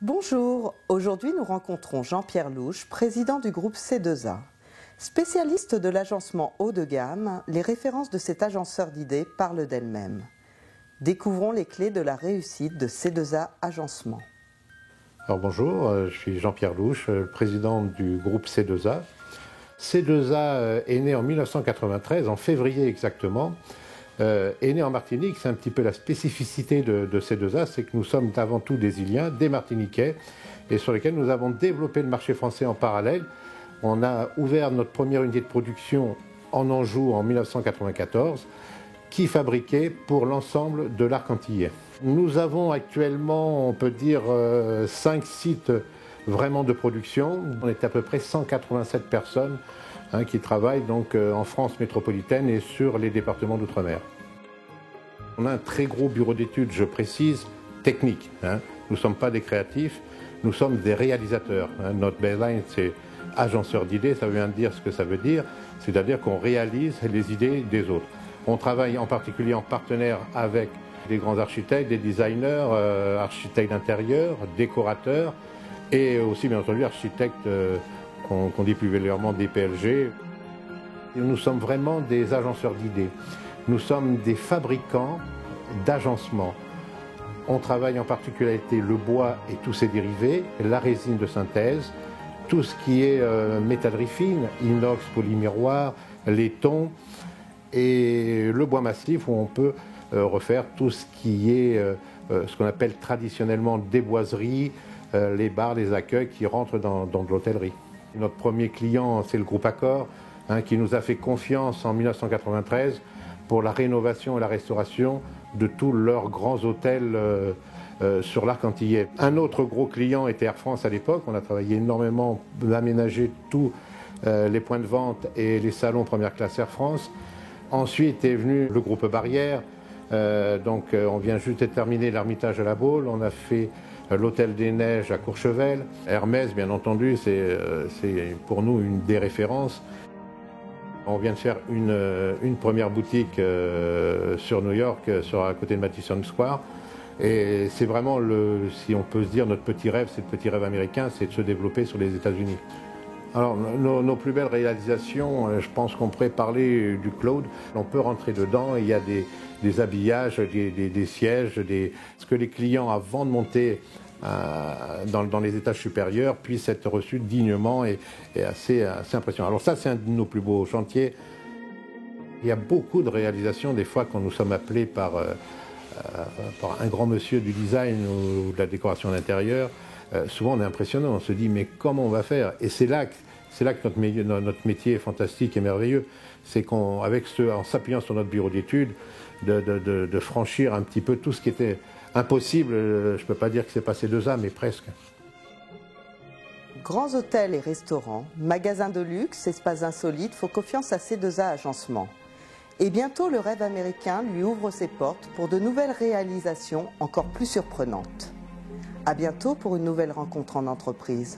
Bonjour, aujourd'hui nous rencontrons Jean-Pierre Louche, président du groupe C2A. Spécialiste de l'agencement haut de gamme, les références de cet agenceur d'idées parlent d'elles-mêmes. Découvrons les clés de la réussite de C2A Agencement. Alors bonjour, je suis Jean-Pierre Louche, président du groupe C2A. C2A est né en 1993, en février exactement. Est né en Martinique, c'est un petit peu la spécificité de C2A, c'est que nous sommes avant tout des Iliens, des Martiniquais, et sur lesquels nous avons développé le marché français en parallèle. On a ouvert notre première unité de production en Anjou en 1994, qui fabriquait pour l'ensemble de l'arc antillais. Nous avons actuellement, on peut dire, 5 sites vraiment de production. On est à peu près 187 personnes qui travaillent donc en France métropolitaine et sur les départements d'outre-mer. On a un très gros bureau d'études, je précise, technique. Nous ne sommes pas des créatifs, nous sommes des réalisateurs. Notre baseline, c'est agenceur d'idées, ça veut bien dire ce que ça veut dire, c'est-à-dire qu'on réalise les idées des autres. On travaille en particulier en partenaire avec des grands architectes, des designers, architectes d'intérieur, décorateurs et aussi bien entendu architectes qu'on dit plus vulgairement des PLG. Nous sommes vraiment des agenceurs d'idées. Nous sommes des fabricants d'agencement. On travaille en particularité le bois et tous ses dérivés, la résine de synthèse, tout ce qui est métallerie fine, inox, polymiroir, laiton, et le bois massif où on peut refaire tout ce qui est ce qu'on appelle traditionnellement des boiseries, les bars, les accueils qui rentrent dans de l'hôtellerie. Notre premier client, c'est le groupe Accor, qui nous a fait confiance en 1993 pour la rénovation et la restauration de tous leurs grands hôtels sur l'arc antillais. Un autre gros client était Air France à l'époque. On a travaillé énormément d'aménager tous les points de vente et les salons première classe Air France. Ensuite est venu le groupe Barrière. Donc on vient juste de terminer l'Ermitage à la Baule. On a fait l'Hôtel des Neiges à Courchevel. Hermès, bien entendu, c'est pour nous une des références. On vient de faire une première boutique sur New York, à côté de Madison Square. Et c'est vraiment, si on peut se dire, notre petit rêve, c'est le petit rêve américain, c'est de se développer sur les États-Unis. Alors, nos plus belles réalisations, je pense qu'on pourrait parler du cloud. On peut rentrer dedans, il y a des habillages, des sièges, ce que les clients, avant de monter dans les étages supérieurs, puissent être reçus dignement et assez impressionnant. Alors ça, c'est un de nos plus beaux chantiers. Il y a beaucoup de réalisations, des fois, quand nous sommes appelés par un grand monsieur du design ou de la décoration d'intérieur. Souvent on est impressionné, on se dit mais comment on va faire? Et c'est là que notre métier est fantastique et merveilleux. C'est en s'appuyant sur notre bureau d'études, de franchir un petit peu tout ce qui était impossible. Je ne peux pas dire que c'est passé 2 ans, mais presque. Grands hôtels et restaurants, magasins de luxe, espaces insolites font confiance à C2A Agencement. Et bientôt le rêve américain lui ouvre ses portes pour de nouvelles réalisations encore plus surprenantes. À bientôt pour une nouvelle rencontre en entreprise.